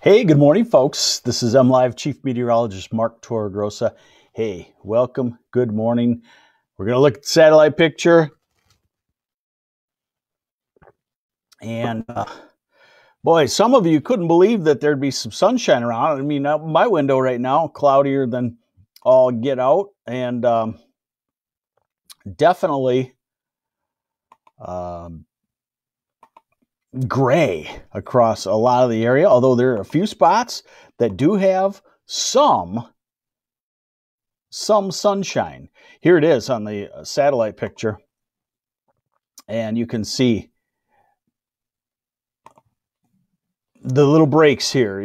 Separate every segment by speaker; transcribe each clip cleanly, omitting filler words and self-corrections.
Speaker 1: Hey, good morning, folks. This is MLive Chief Meteorologist Mark Torregrossa. Hey, welcome. Good morning. We're going to look at the satellite picture. And boy, some of you couldn't believe that there'd be some sunshine around. I mean, out my window right now, cloudier than all get out. And definitely gray across a lot of the area, although there are a few spots that do have some sunshine. Here it is on the satellite picture, and you can see the little breaks here,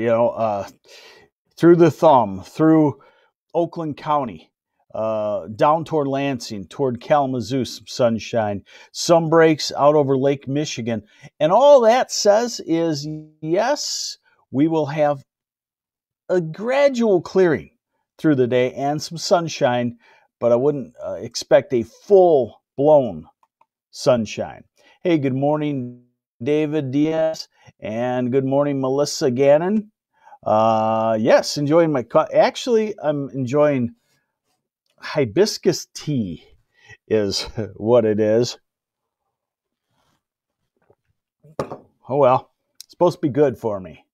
Speaker 1: through the thumb, through Oakland County, down toward Lansing, toward Kalamazoo, some sunshine, some breaks out over Lake Michigan. And all that says is, yes, we will have a gradual clearing through the day and some sunshine, but I wouldn't expect a full-blown sunshine. Hey, good morning, David Diaz, and good morning, Melissa Gannon. Yes, enjoying my actually, I'm enjoying hibiscus tea is what it is. Oh, well, it's supposed to be good for me.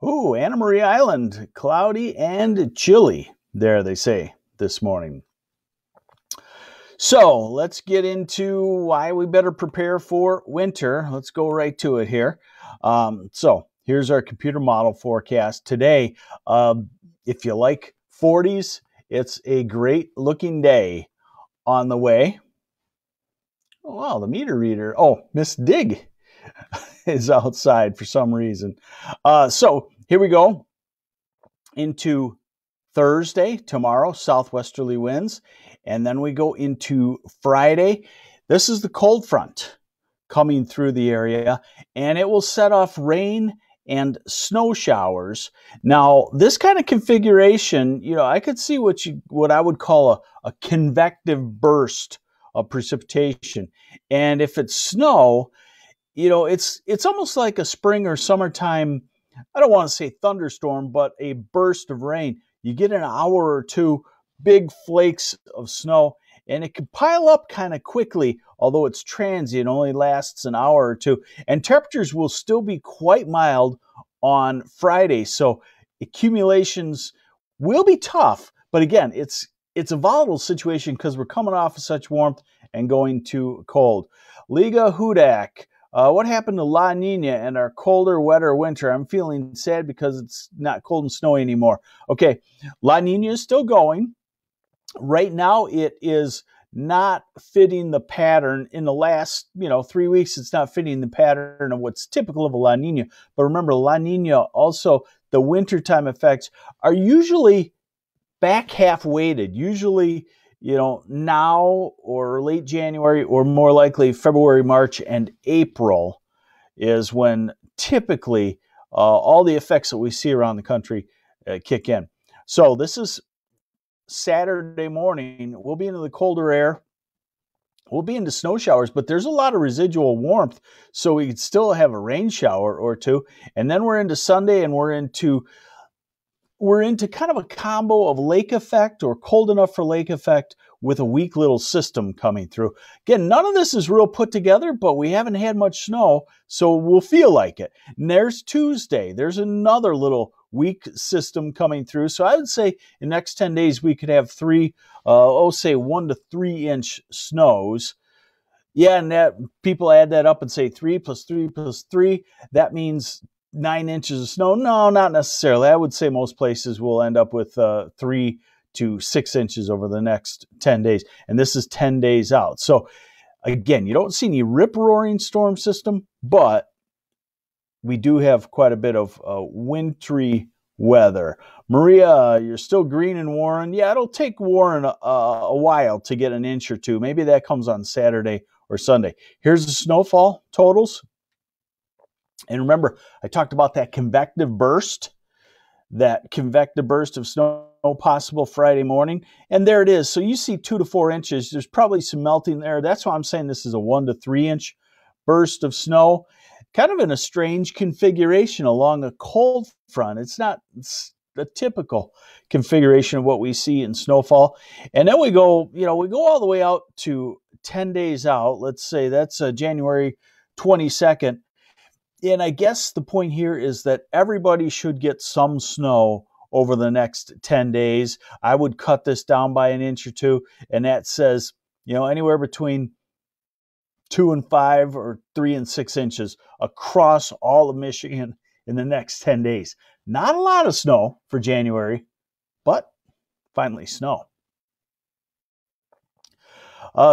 Speaker 1: Ooh, Anomaly Island, cloudy and chilly, there they say this morning. So let's get into why we better prepare for winter. Let's go right to it here. So here's our computer model forecast today. If you like 40s, it's a great looking day on the way. Oh, wow, the meter reader. Oh, Miss Dig is outside for some reason. So here we go into Thursday, tomorrow, southwesterly winds. And then we go into Friday. This is the cold front coming through the area, and it will set off rain and snow showers. Now, this kind of configuration, I could see what I would call a convective burst of precipitation. And if it's snow, it's almost like a spring or summertime, I don't want to say thunderstorm, but a burst of rain. You get an hour or two, big flakes of snow, and it can pile up kind of quickly, although it's transient, only lasts an hour or two. And temperatures will still be quite mild on Friday, so accumulations will be tough. But again, it's a volatile situation because we're coming off of such warmth and going to cold. Liga Hudak. What happened to La Nina and our colder, wetter winter? I'm feeling sad because it's not cold and snowy anymore. Okay, La Nina is still going. Right now, it is not fitting the pattern. In the last, 3 weeks, it's not fitting the pattern of what's typical of a La Nina. But remember, La Nina, also, the wintertime effects are usually back half weighted. Usually, now or late January, or more likely February, March, and April is when typically all the effects that we see around the country kick in. So this is Saturday morning. We'll be into the colder air. We'll be into snow showers, but there's a lot of residual warmth, so we could still have a rain shower or two. And then we're into Sunday, and we're into kind of a combo of lake effect or cold enough for lake effect with a weak little system coming through. Again, none of this is real put together, but we haven't had much snow, so we'll feel like it. And there's Tuesday. There's another little weak system coming through. So I would say in the next 10 days, we could have say 1 to 3 inch snows. Yeah, and that people add that up and say 3 plus 3 plus 3. That means 9 inches of snow. No, not necessarily. I would say most places will end up with 3 to 6 inches over the next 10 days. And this is 10 days out. So again, you don't see any rip-roaring storm system, but we do have quite a bit of wintry weather. Maria, you're still green in Warren. Yeah, it'll take Warren a while to get an inch or two. Maybe that comes on Saturday or Sunday. Here's the snowfall totals. And remember, I talked about that convective burst of snow possible Friday morning. And there it is. So you see 2 to 4 inches. There's probably some melting there. That's why I'm saying this is a 1 to 3 inch burst of snow. kind of in a strange configuration along a cold front. It's not the typical configuration of what we see in snowfall. And then we go all the way out to 10 days out. Let's say that's January 22nd. And I guess the point here is that everybody should get some snow over the next 10 days. I would cut this down by an inch or two, and that says, anywhere between 2 and 5 or 3 and 6 inches across all of Michigan in the next 10 days. Not a lot of snow for January, but finally snow.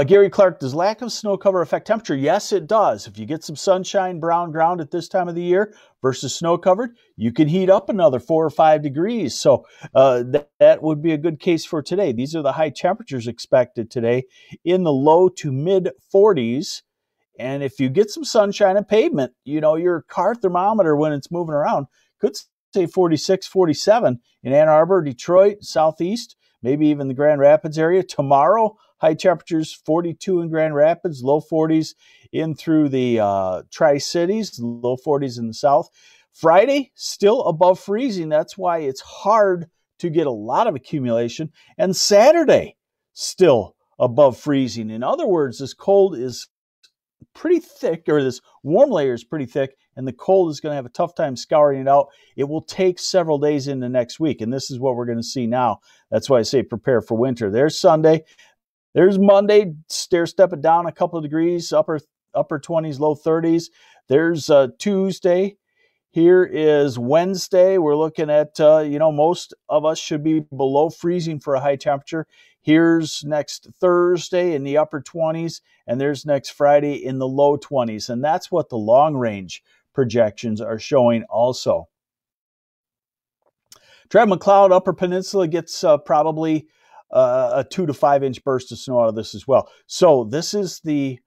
Speaker 1: Gary Clark, does lack of snow cover affect temperature? Yes, it does. If you get some sunshine, brown ground at this time of the year versus snow covered, you can heat up another 4 or 5 degrees. So that would be a good case for today. These are the high temperatures expected today in the low to mid 40s. And if you get some sunshine and pavement, your car thermometer when it's moving around could say 46, 47 in Ann Arbor, Detroit, Southeast, maybe even the Grand Rapids area. Tomorrow, high temperatures 42 in Grand Rapids, low 40s in through the Tri-Cities, low 40s in the south. Friday, still above freezing. That's why it's hard to get a lot of accumulation. And Saturday, still above freezing. In other words, this cold is pretty thick, or this warm layer is pretty thick, and the cold is going to have a tough time scouring it out. It will take several days into next week, and this is what we're going to see now. That's why I say prepare for winter. There's Sunday. There's Monday, stair-step it down a couple of degrees, upper 20s, low 30s. There's Tuesday. Here is Wednesday. We're looking at, most of us should be below freezing for a high temperature. Here's next Thursday in the upper 20s, and there's next Friday in the low 20s. And that's what the long-range projections are showing also. Trav McLeod, Upper Peninsula, gets probably a 2 to 5 inch burst of snow out of this as well. So this is these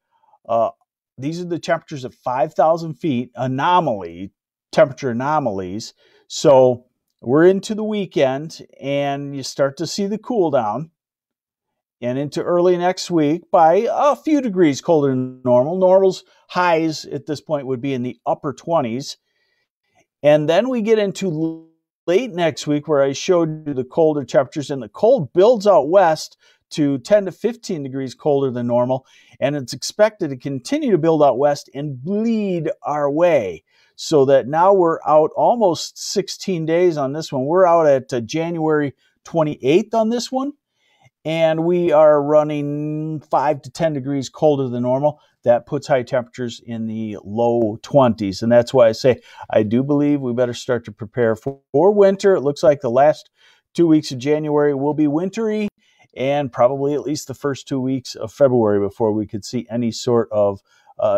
Speaker 1: are the temperatures at 5,000 feet, anomaly, temperature anomalies. So we're into the weekend, and you start to see the cool down. And into early next week by a few degrees colder than normal. Normal's highs at this point would be in the upper 20s. And then we get into late next week where I showed you the colder temperatures, and the cold builds out west to 10 to 15 degrees colder than normal. And it's expected to continue to build out west and bleed our way. So that now we're out almost 16 days on this one. We're out at January 28th on this one. And we are running 5 to 10 degrees colder than normal. That puts high temperatures in the low 20s. And that's why I say I do believe we better start to prepare for winter. It looks like the last 2 weeks of January will be wintry, and probably at least the first 2 weeks of February before we could see any sort of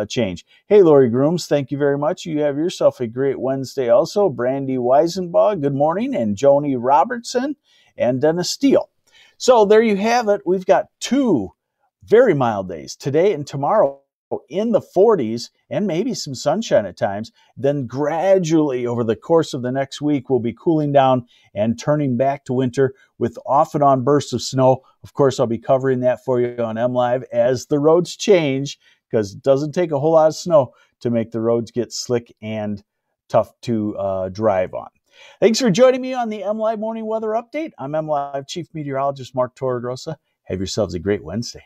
Speaker 1: change. Hey, Lori Grooms, thank you very much. You have yourself a great Wednesday also. Brandy Weisenbaugh, good morning. And Joni Robertson and Dennis Steele. So there you have it. We've got 2 very mild days, today and tomorrow, in the 40s, and maybe some sunshine at times. Then gradually over the course of the next week, we'll be cooling down and turning back to winter with off and on bursts of snow. Of course, I'll be covering that for you on MLive as the roads change, because it doesn't take a whole lot of snow to make the roads get slick and tough to drive on. Thanks for joining me on the MLive Morning Weather Update. I'm MLive Chief Meteorologist Mark Torregrossa. Have yourselves a great Wednesday.